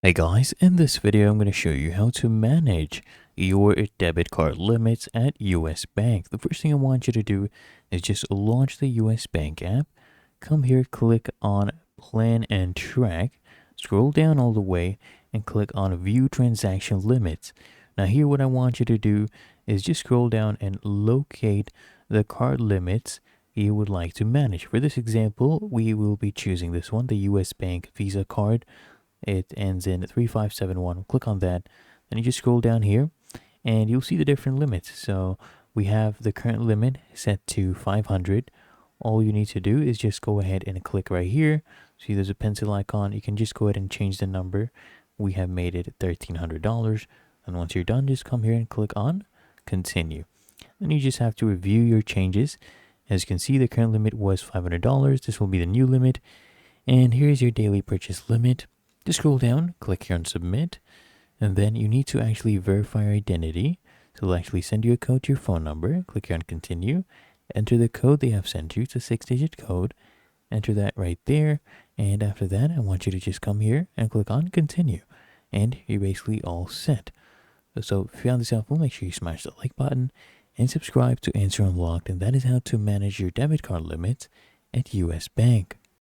Hey guys, in this video I'm going to show you how to manage your debit card limits at US Bank. The first thing I want you to do is just launch the US Bank app. Come here, click on Plan and Track, scroll down all the way and click on View Transaction Limits. Now here what I want you to do is just scroll down and locate the card limits you would like to manage. For this example, we will be choosing this one, the US Bank Visa card. It ends in 3571. Click on that. Then you just scroll down here and you'll see the different limits. So we have the current limit set to 500. All you need to do is just go ahead and click right here. See there's a pencil icon. You can just go ahead and change the number. We have made it $1,300. And once you're done, just come here and click on continue. Then you just have to review your changes. As you can see, the current limit was $500. This will be the new limit. And here's your daily purchase limit. Just scroll down, click here on submit, and then you need to actually verify your identity. So they'll actually send you a code to your phone number. Click here on continue, enter the code they have sent you. It's a 6-digit code. Enter that right there, and after that I want you to just come here and click on continue, and you're basically all set. So if you found this helpful, make sure you smash the like button and subscribe to Answer Unlocked, and that is how to manage your debit card limits at US Bank.